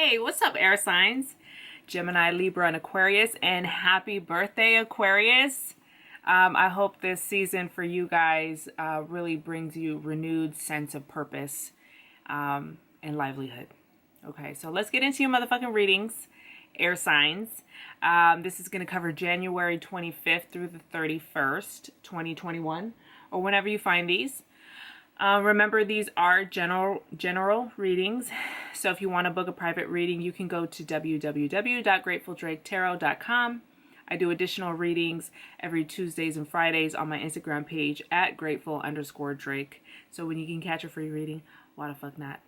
Hey, what's up, air signs? Gemini, Libra, and Aquarius, and happy birthday, Aquarius. I hope this season for you guys really brings you renewed sense of purpose and livelihood. Okay, so let's get into your motherfucking readings, air signs. This is going to cover January 25th through the 31st, 2021, or whenever you find these. Remember, these are general readings. So if you want to book a private reading, you can go to www.gratefuldraketarot.com. I do additional readings every Tuesdays and Fridays on my Instagram page at grateful_Drake. So when you can catch a free reading, why the fuck not?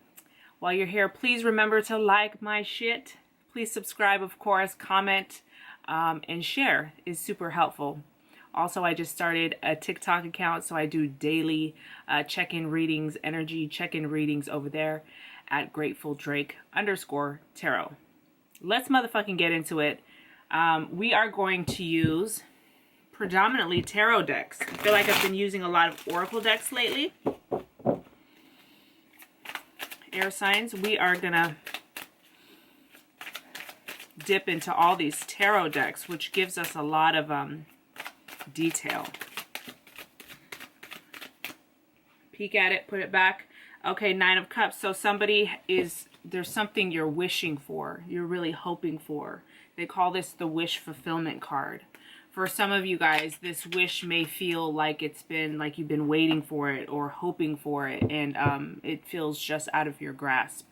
While you're here, please remember to like my shit. Please subscribe, of course, comment, and share is super helpful. Also, I just started a TikTok account, so I do daily check-in readings, energy check-in readings over there at gratefuldrake_tarot. Let's motherfucking get into it. We are going to use predominantly tarot decks. I feel like I've been using a lot of oracle decks lately. Air signs, we are gonna dip into all these tarot decks, which gives us a lot of detail. Peek at it, put it back. Okay, Nine of Cups. So there's something you're wishing for, you're really hoping for. They call this the wish fulfillment card. For some of you guys, this wish may feel like it's been like you've been waiting for it or hoping for it, and it feels just out of your grasp.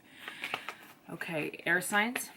Okay, air signs.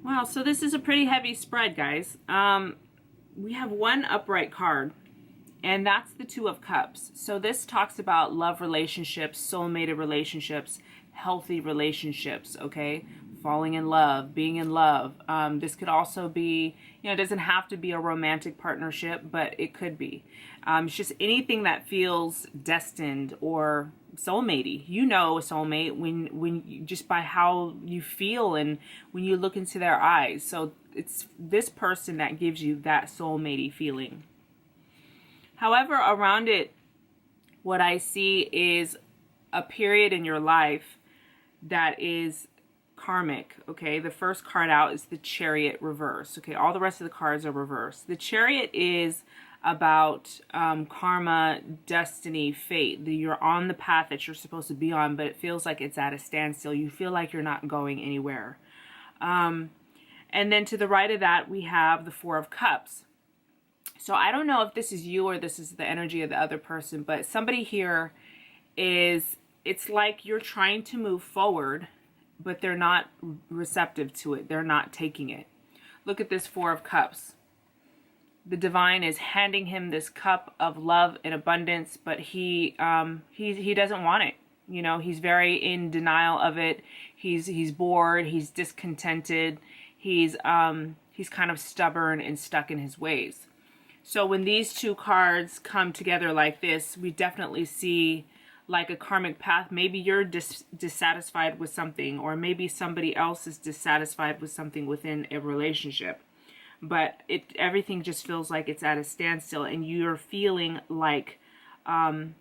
Wow, so this is a pretty heavy spread, guys. We have one upright card, and that's the Two of Cups. So this talks about love relationships, soulmated relationships, healthy relationships, okay? Falling in love, being in love. This could also be, it doesn't have to be a romantic partnership, but it could be. It's just anything that feels destined or soulmatey. You know a soulmate when you, just by how you feel and when you look into their eyes. So it's this person that gives you that soulmatey feeling. However, around it, what I see is a period in your life that is karmic. Okay, the first card out is the Chariot reverse. Okay, all the rest of the cards are reversed. The Chariot is about karma, destiny, fate. You're on the path that you're supposed to be on, but it feels like it's at a standstill. You feel like you're not going anywhere. And then to the right of that, we have the Four of Cups. So I don't know if this is you or this is the energy of the other person, but somebody here it's like you're trying to move forward, but they're not receptive to it. They're not taking it. Look at this Four of Cups. The divine is handing him this cup of love and abundance, but he doesn't want it. He's very in denial of it. He's bored. He's discontented. He's kind of stubborn and stuck in his ways. So when these two cards come together like this, we definitely see like a karmic path. Maybe you're dissatisfied with something, or maybe somebody else is dissatisfied with something within a relationship. But everything just feels like it's at a standstill, and you're feeling like, man,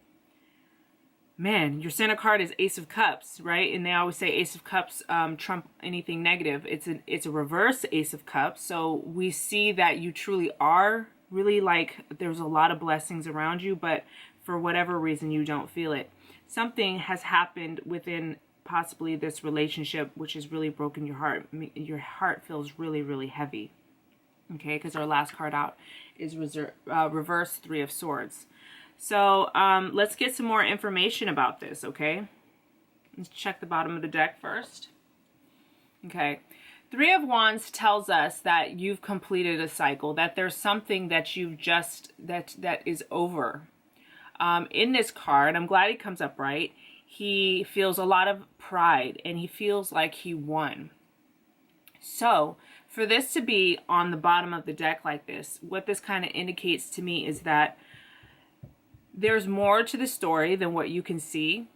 your center card is Ace of Cups, right? And they always say Ace of Cups trump anything negative. It's a reverse Ace of Cups. So we see that you truly are really like, there's a lot of blessings around you, but for whatever reason you don't feel it. Something has happened within possibly this relationship which has really broken your heart. Your heart feels really, really heavy. Okay, because our last card out is reverse Three of Swords. So let's get some more information about this, okay? Let's check the bottom of the deck first. Okay, Three of Wands tells us that you've completed a cycle, that there's something that you've just, that is over. In this card, I'm glad he comes up right. He feels a lot of pride and he feels like he won. So for this to be on the bottom of the deck like this, what this kind of indicates to me is that there's more to the story than what you can see,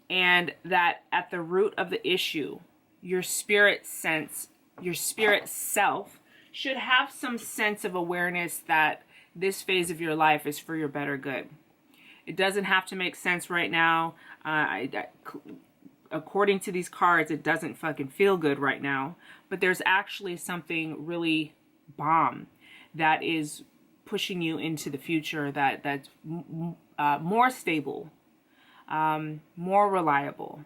and that at the root of the issue, your spirit sense, your spirit self should have some sense of awareness that this phase of your life is for your better good. It doesn't have to make sense right now. According to these cards, it doesn't fucking feel good right now. But there's actually something really bomb that is pushing you into the future, that's more stable, more reliable.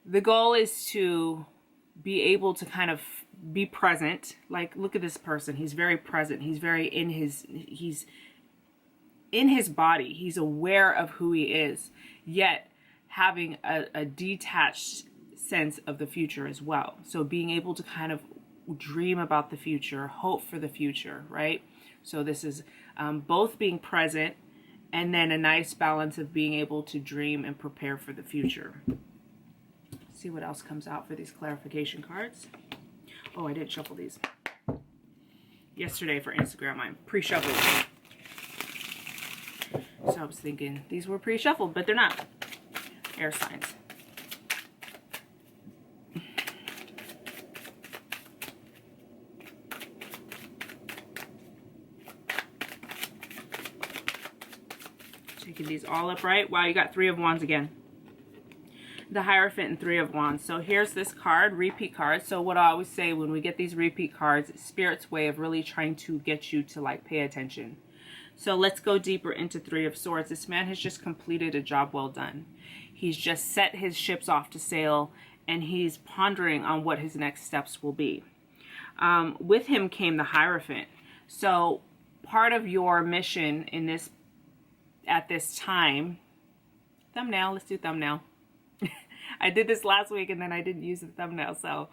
The goal is to be able to kind of be present. Like, look at this person. He's very present. He's very he's in his body. He's aware of who he is, yet having a detached sense of the future as well. So being able to kind of dream about the future, hope for the future, right? So this is both being present and then a nice balance of being able to dream and prepare for the future. Let's see what else comes out for these clarification cards. Oh, I didn't shuffle these yesterday for Instagram. I'm pre-shuffled. So I was thinking these were pre-shuffled, but they're not. Air signs. Taking these all upright. Wow, you got 3 of Wands again. The Hierophant and 3 of Wands. So here's this card, repeat card. So what I always say when we get these repeat cards, it's Spirit's way of really trying to get you to like pay attention. So let's go deeper into 3 of Swords. This man has just completed a job well done. He's just set his ships off to sail, and he's pondering on what his next steps will be. With him came the Hierophant. So part of your mission in this, at this time, thumbnail, let's do thumbnail. I did this last week and then I didn't use the thumbnail, so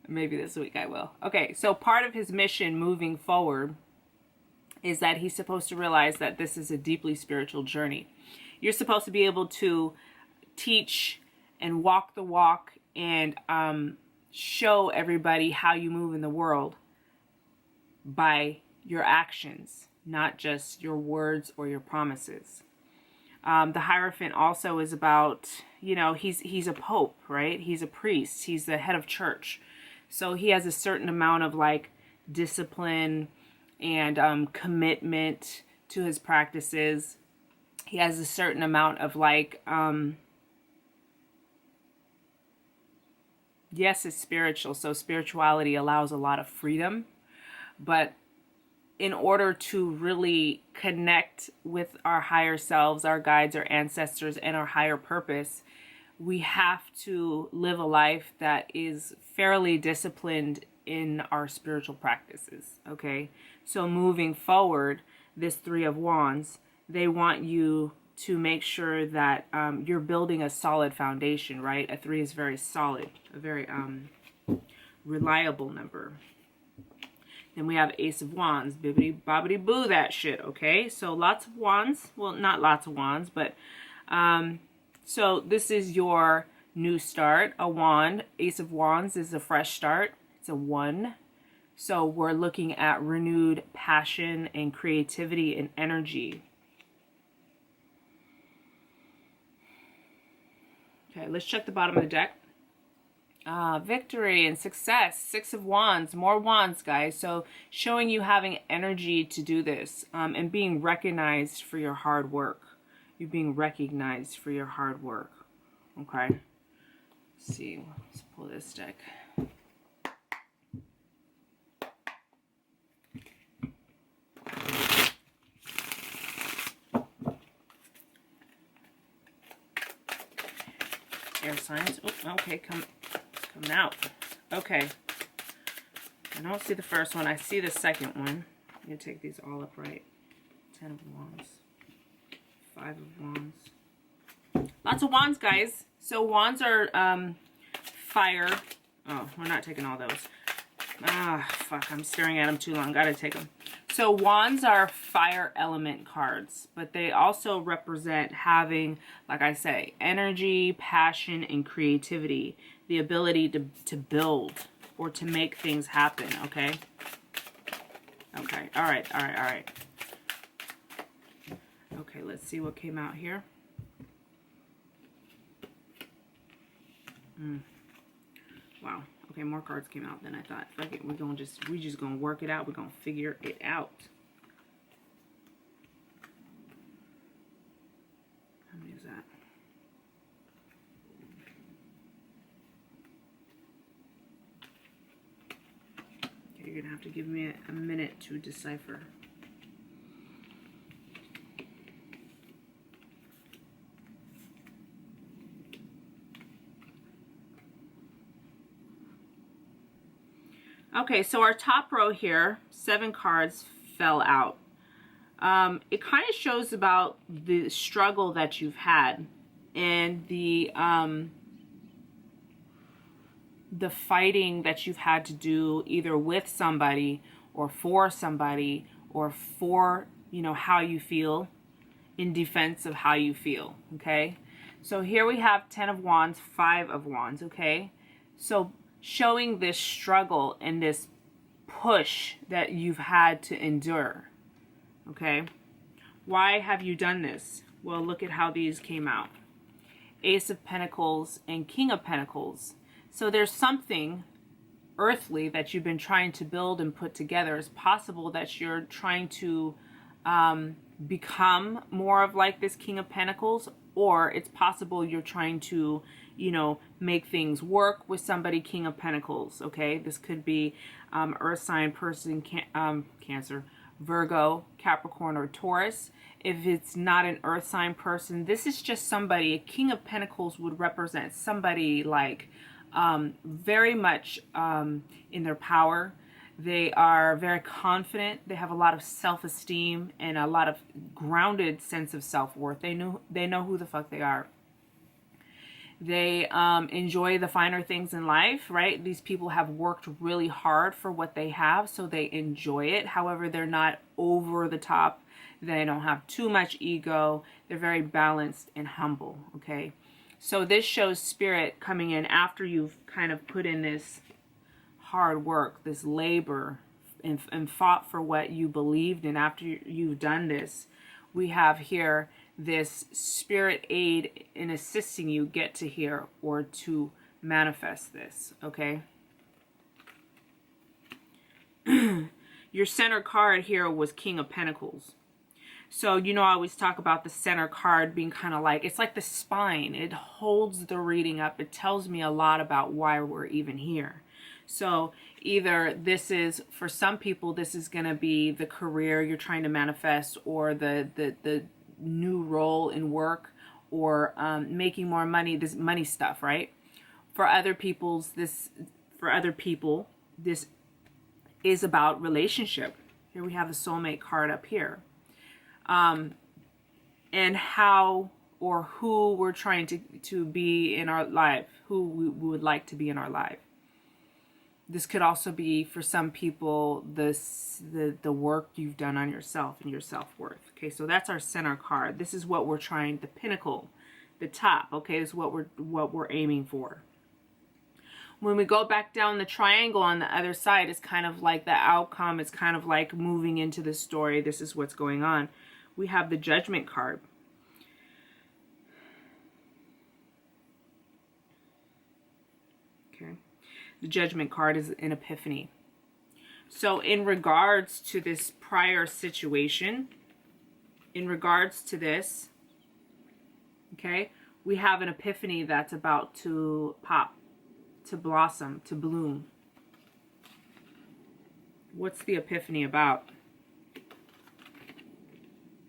maybe this week I will. Okay, so part of his mission moving forward is that he's supposed to realize that this is a deeply spiritual journey. You're supposed to be able to teach and walk the walk and show everybody how you move in the world by your actions, not just your words or your promises. The Hierophant also is about, you know, he's a pope, right? He's a priest. He's the head of church. So he has a certain amount of like discipline and commitment to his practices. He has a certain amount of like, yes, it's spiritual. So spirituality allows a lot of freedom, but in order to really connect with our higher selves, our guides, our ancestors, and our higher purpose, we have to live a life that is fairly disciplined in our spiritual practices, okay? So moving forward, this 3 of Wands, they want you to make sure that you're building a solid foundation, right? A 3 is very solid, a very reliable number. Then we have Ace of Wands, bibbity bobbity boo that shit, okay? So lots of wands, well, not lots of wands, but so this is your new start, a wand. Ace of Wands is a fresh start. It's a 1. So we're looking at renewed passion and creativity and energy. Okay, let's check the bottom of the deck. Victory and success. 6 of Wands, more wands, guys. So showing you having energy to do this and being recognized for your hard work. You're being recognized for your hard work. Okay. Let's see. Let's pull this deck. Air signs. Oh, okay, coming out. Okay. I don't see the first one. I see the second one. I'm going to take these all upright. 10 of Wands. 5 of Wands. Lots of wands, guys. So wands are fire. Oh, we're not taking all those. Ah, fuck. I'm staring at them too long. Gotta take them. So wands are fire element cards, but they also represent having, like I say, energy, passion, and creativity. The ability to build or to make things happen, okay? Okay, all right. Okay, let's see what came out here. Wow. Okay, more cards came out than I thought. Fuck it, we just gonna work it out. We're gonna figure it out. How many is that? Okay, you're gonna have to give me a minute to decipher. Okay, so our top row here, 7 cards fell out. It kind of shows about the struggle that you've had and the fighting that you've had to do either with somebody or for somebody or for, you know, how you feel, in defense of how you feel, okay? So here we have 10 of Wands, 5 of Wands, okay? So showing this struggle and this push that you've had to endure, okay? Why have you done this? Well, look at how these came out. Ace of Pentacles and King of Pentacles. So there's something earthly that you've been trying to build and put together. It's possible that you're trying to become more of like this King of Pentacles, or it's possible you're trying to, you know, make things work with somebody, King of Pentacles, okay? This could be earth sign person, Cancer, Virgo, Capricorn, or Taurus. If it's not an earth sign person, this is just somebody, a King of Pentacles would represent somebody like very much in their power. They are very confident. They have a lot of self-esteem and a lot of grounded sense of self-worth. They know who the fuck they are. They enjoy the finer things in life, right? These people have worked really hard for what they have, so they enjoy it. However, they're not over the top. They don't have too much ego. They're very balanced and humble, okay? So this shows spirit coming in after you've kind of put in this hard work, this labor, and fought for what you believed in. After you've done this, we have here this spirit aid in assisting you get to here or to manifest this, okay? Your center card here was King of Pentacles. So, you know, I always talk about the center card being kind of like, it's like the spine. It holds the reading up. It tells me a lot about why we're even here. So either this is, for some people, this is going to be the career you're trying to manifest, or the new role in work, or making more money, this money stuff, right? For other people, this is about relationship. Here we have the soulmate card up here. And how or who we're trying to be in our life, who we would like to be in our life. This could also be, for some people, the work you've done on yourself and your self-worth. Okay, so that's our center card. This is what we're trying, the pinnacle, the top. Okay, this is what we're aiming for. When we go back down the triangle on the other side, it's kind of like the outcome. It's kind of like moving into the story. This is what's going on. We have the Judgment card. Okay. The Judgment card is an epiphany. So in regards to this prior situation, in regards to this, okay, we have an epiphany that's about to pop, to blossom, to bloom. What's the epiphany about?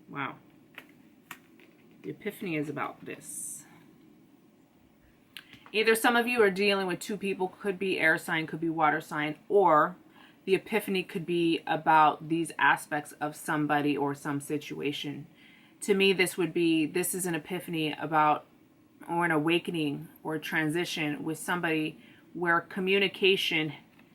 Wow. The epiphany is about this. Either some of you are dealing with two people, could be air sign, could be water sign, or the epiphany could be about these aspects of somebody or some situation. To me, this is an epiphany about, or an awakening or a transition with somebody where communication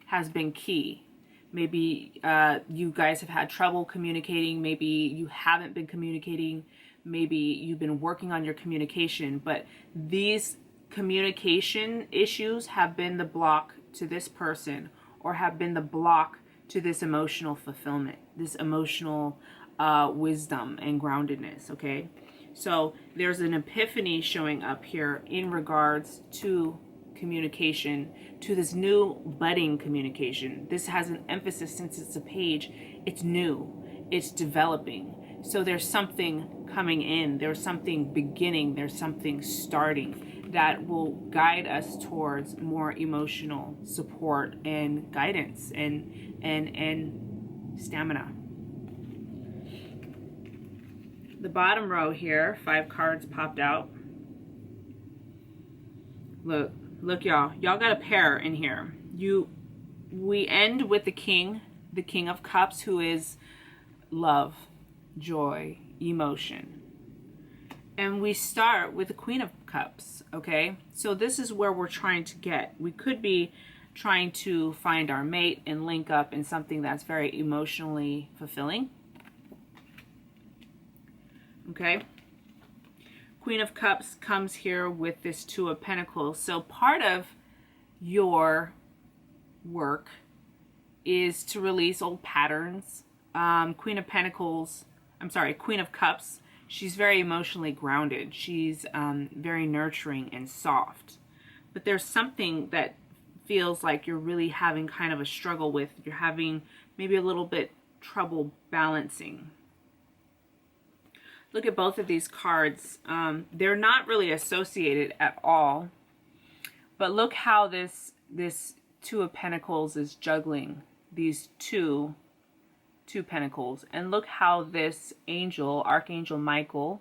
has been key. Maybe you guys have had trouble communicating. Maybe you haven't been communicating. Maybe you've been working on your communication. But these communication issues have been the block to this person, or have been the block to this emotional fulfillment, this emotional wisdom and groundedness, okay? So there's an epiphany showing up here in regards to communication, to this new budding communication. This has an emphasis, since it's a page, it's new, it's developing. So there's something coming in, there's something beginning, there's something starting that will guide us towards more emotional support and guidance and stamina. The bottom row here, 5 cards popped out. Look, y'all got a pair in here. We end with the King of Cups, who is love, joy, emotion. And we start with the Queen of Cups, okay? So this is where we're trying to get. We could be trying to find our mate and link up in something that's very emotionally fulfilling. Okay? Queen of Cups comes here with this Two of Pentacles. So part of your work is to release old patterns. Queen of Cups, she's very emotionally grounded. She's very nurturing and soft. But there's something that feels like you're really having kind of a struggle with. You're having maybe a little bit trouble balancing. Look at both of these cards. They're not really associated at all. But look how this Two of Pentacles is juggling these two Pentacles. And look how this angel, Archangel Michael,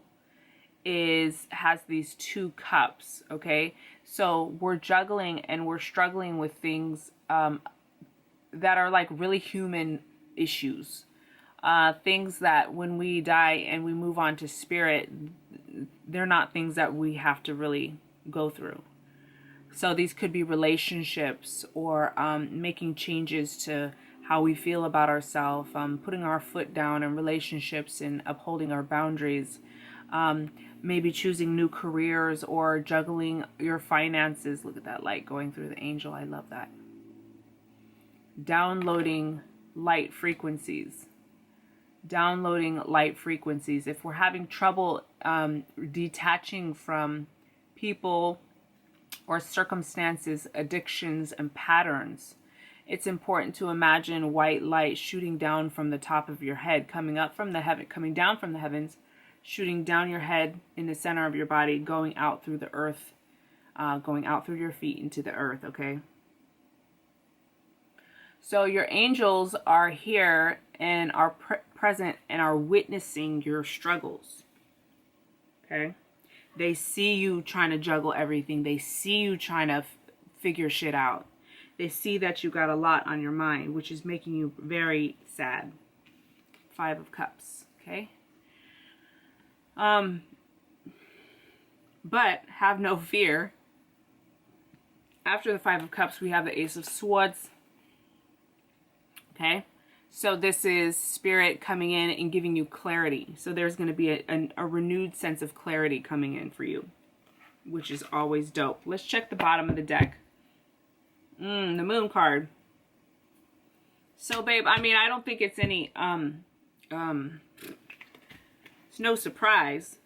has these 2 cups, okay? So we're juggling and we're struggling with things that are like really human issues. Things that when we die and we move on to spirit, they're not things that we have to really go through. So these could be relationships, or making changes to how we feel about ourselves, putting our foot down in relationships and upholding our boundaries, maybe choosing new careers or juggling your finances. Look at that light going through the angel. I love that. Downloading light frequencies. If we're having trouble detaching from people or circumstances, addictions, and patterns, it's important to imagine white light shooting down from the top of your head, coming down from the heavens, shooting down your head in the center of your body, going out through the earth, going out through your feet into the earth, okay? So your angels are here and are present and are witnessing your struggles, okay? They see you trying to juggle everything. They see you trying to figure shit out. They see that you got a lot on your mind, which is making you very sad. 5 of Cups, okay? But have no fear. After the 5 of Cups, we have the Ace of Swords. Okay? So this is spirit coming in and giving you clarity. So there's going to be a renewed sense of clarity coming in for you, which is always dope. Let's check the bottom of the deck. The Moon card. So, babe, I mean, I don't think it's any, it's no surprise,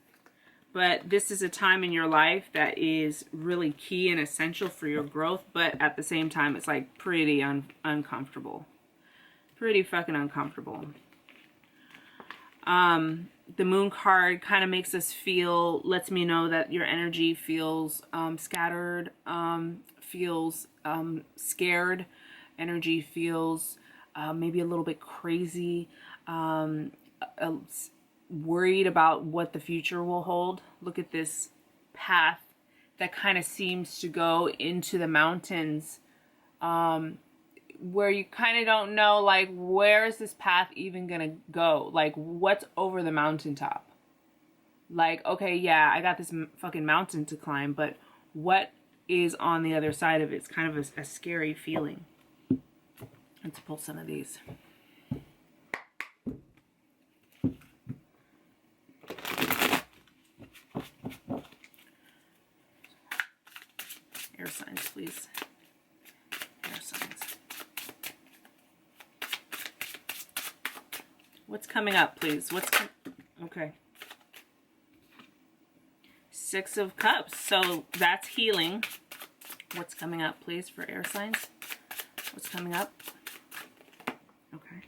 but this is a time in your life that is really key and essential for your growth, but at the same time, it's like pretty uncomfortable. Pretty fucking uncomfortable. The Moon card kind of makes us feel, lets me know that your energy feels scattered, feels scared. Energy feels maybe a little bit crazy, worried about what the future will hold. Look at this path that kind of seems to go into the mountains, where you kind of don't know, like, where is this path even gonna go? Like, what's over the mountaintop? Like, okay, yeah, I got this fucking mountain to climb, but what is on the other side of it? It's kind of a scary feeling. Let's pull some of these. Air signs, please. Air signs. What's coming up, please? Okay. Six of Cups. So that's healing. What's coming up, please, for air signs? What's coming up? Okay.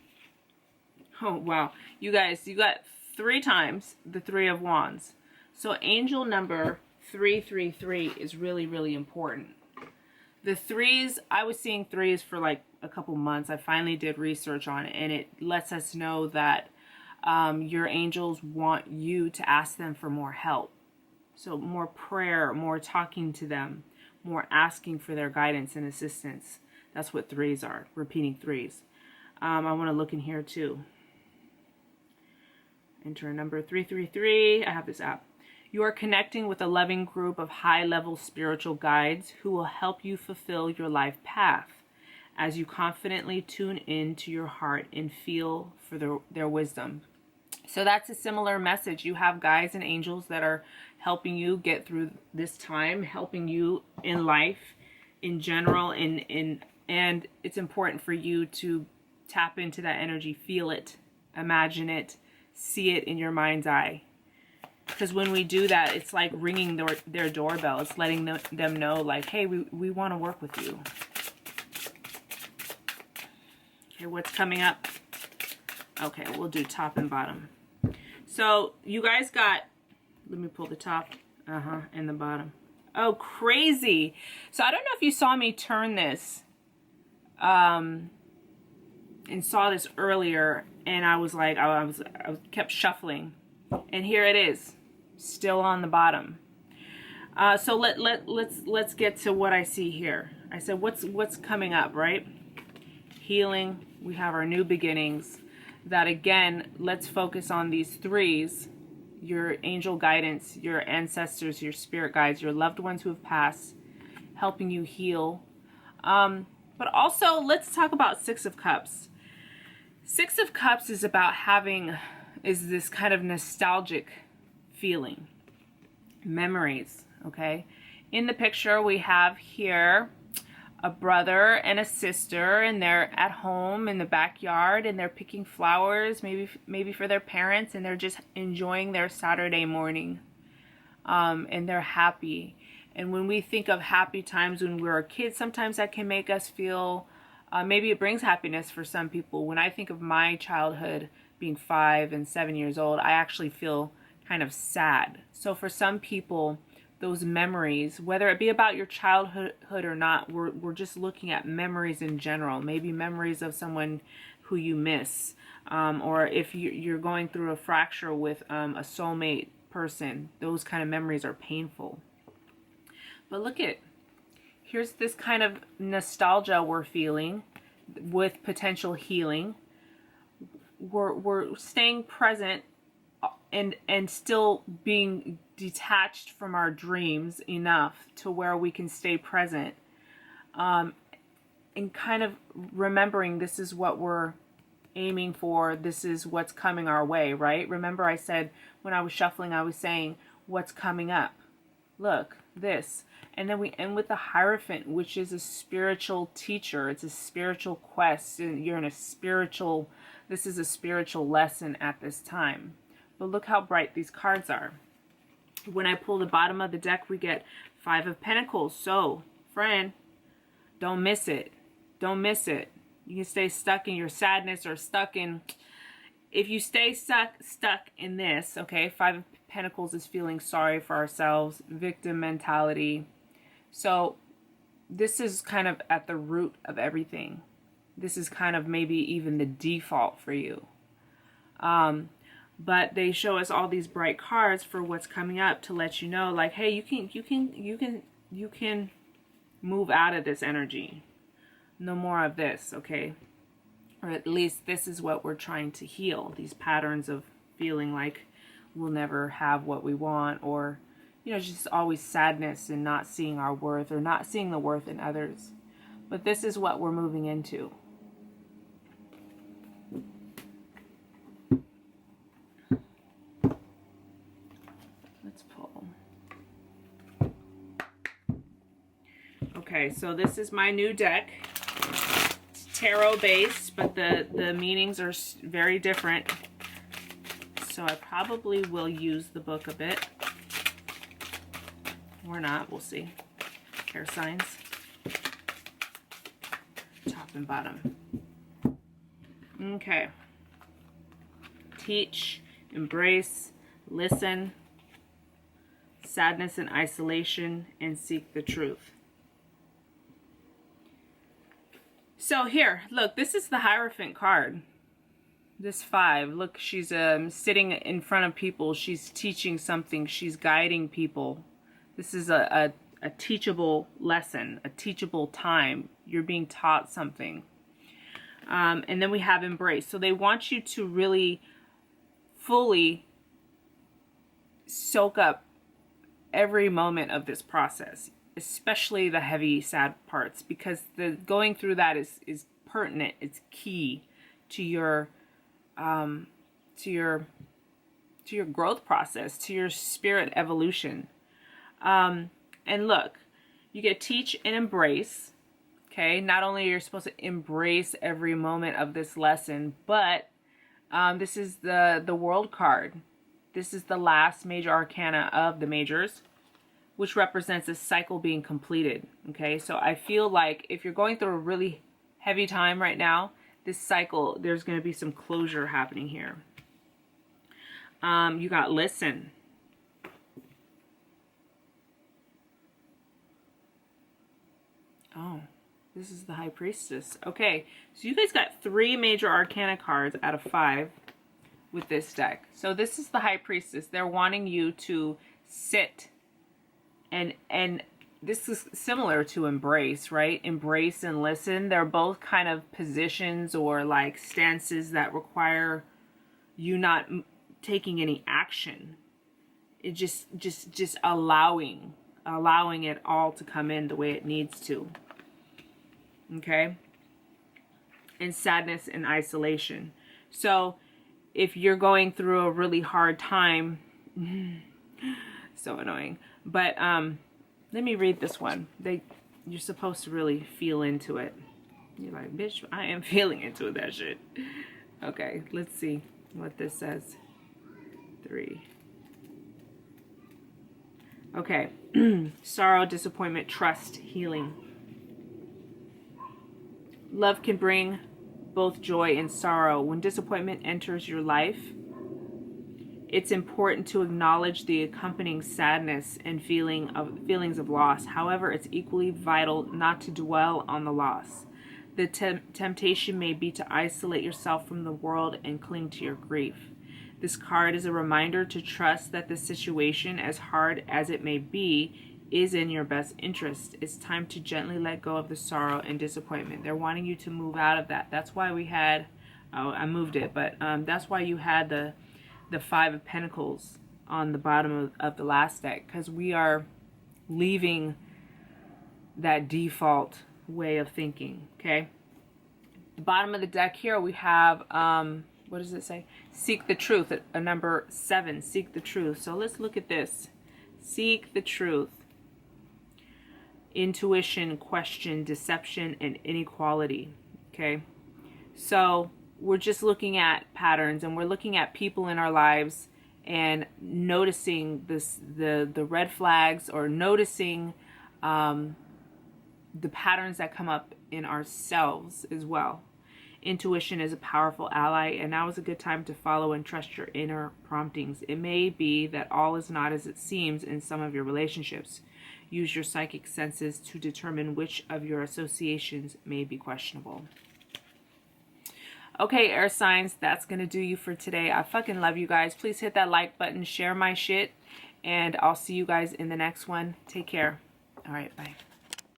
Oh, wow. You guys, you got 3 times the Three of Wands. So angel number 333 is really, really important. The threes, I was seeing threes for like a couple months. I finally did research on it, and it lets us know that your angels want you to ask them for more help. So more prayer, more talking to them, more asking for their guidance and assistance. That's what threes are, repeating threes. I want to look in here too. Enter number 333. I have this app. You are connecting with a loving group of high-level spiritual guides who will help you fulfill your life path as you confidently tune into your heart and feel for their wisdom. So that's a similar message. You have guides and angels that are helping you get through this time, helping you in life in general, and it's important for you to tap into that energy, feel it, imagine it, see it in your mind's eye. Because when we do that, it's like ringing their doorbell. It's letting them know, like, hey, we want to work with you. Okay, what's coming up? Okay, we'll do top and bottom. So you guys got, let me pull the top, and the bottom. Oh, crazy. So I don't know if you saw me turn this, and saw this earlier, and I was like, I kept shuffling, and here it is, still on the bottom. So let's get to what I see here. I said, what's coming up, right? Healing. We have our new beginnings. That again, let's focus on these threes: your angel guidance, your ancestors, your spirit guides, your loved ones who have passed, helping you heal. But also, let's talk about Six of Cups. Six of Cups is about is this kind of nostalgic feeling, memories, okay? In the picture, we have here a brother and a sister, and they're at home in the backyard, and they're picking flowers, maybe for their parents, and they're just enjoying their Saturday morning, and they're happy. And when we think of happy times when we were kids, sometimes that can make us feel, maybe it brings happiness for some people. When I think of my childhood being 5 and 7 years old, I actually feel kind of sad. So for some people, those memories, whether it be about your childhood or not, we're just looking at memories in general. Maybe memories of someone who you miss, or if you're going through a fracture with a soulmate person, those kind of memories are painful. But look at, here's this kind of nostalgia we're feeling with potential healing. We're staying present and still being detached from our dreams enough to where we can stay present, and kind of remembering this is what we're aiming for, this is what's coming our way, right? Remember I said when I was shuffling, I was saying what's coming up. Look, this. And then we end with the Hierophant, which is a spiritual teacher. It's a spiritual quest, and you're in this is a spiritual lesson at this time. But look how bright these cards are. When I pull the bottom of the deck, we get 5 of Pentacles. So, friend, don't miss it. Don't miss it. You can stay stuck in your sadness, or stuck in, if you stay stuck in this, okay, 5 of Pentacles is feeling sorry for ourselves, victim mentality. So this is kind of at the root of everything. This is kind of maybe even the default for you. But they show us all these bright cards for what's coming up to let you know, like, hey, you can move out of this energy. No more of this, okay? Or at least this is what we're trying to heal. These patterns of feeling like we'll never have what we want, or, you know, just always sadness and not seeing our worth, or not seeing the worth in others. But this is what we're moving into. Okay, so this is my new deck. It's tarot based, but the meanings are very different. So I probably will use the book a bit. Or not, we'll see. Air signs. Top and bottom. Okay. Teach, embrace, listen, sadness and isolation, and seek the truth. So here, look, this is the Hierophant card. This 5, look, she's sitting in front of people. She's teaching something. She's guiding people. This is a teachable lesson, a teachable time. You're being taught something. And then we have embrace. So they want you to really fully soak up every moment of this process, especially the heavy, sad parts, because the going through that is pertinent. It's key to your growth process, to your spirit evolution. And look, you get teach and embrace. Okay, not only are you supposed to embrace every moment of this lesson, but this is the World card. This is the last major arcana of the majors, which represents a cycle being completed. Okay, so I feel like if you're going through a really heavy time right now, this cycle, there's going to be some closure happening here. You got listen. Oh, this is the High Priestess. Okay, so you guys got 3 major arcana cards out of 5 with this deck. So this is the High Priestess. They're wanting you to sit and this is similar to embrace, right? Embrace and listen. They're both kind of positions or like stances that require you not taking any action. It just allowing it all to come in the way it needs to. Okay? And sadness and isolation. So if you're going through a really hard time, so annoying. But let me read this one. You're supposed to really feel into it. You're like, bitch, I am feeling into that shit. Okay, let's see what this says. 3. Okay. Sorrow, disappointment, trust, healing. Love can bring both joy and sorrow. When disappointment enters your life, it's important to acknowledge the accompanying sadness and feelings of loss. However, it's equally vital not to dwell on the loss. The temptation may be to isolate yourself from the world and cling to your grief. This card is a reminder to trust that the situation, as hard as it may be, is in your best interest. It's time to gently let go of the sorrow and disappointment. They're wanting you to move out of that. That's why we had, I moved it, but that's why you had the 5 of Pentacles on the bottom of the last deck, because we are leaving that default way of thinking. Okay, the bottom of the deck here we have what does it say? Seek the truth, a number 7. Seek the truth. So let's look at this. Seek the truth. Intuition, question, deception, and inequality. Okay, so we're just looking at patterns, and we're looking at people in our lives and noticing the red flags, or noticing the patterns that come up in ourselves as well. Intuition is a powerful ally, and now is a good time to follow and trust your inner promptings. It may be that all is not as it seems in some of your relationships. Use your psychic senses to determine which of your associations may be questionable. Okay, air signs, that's going to do you for today. I fucking love you guys. Please hit that like button, share my shit, and I'll see you guys in the next one. Take care. All right, bye.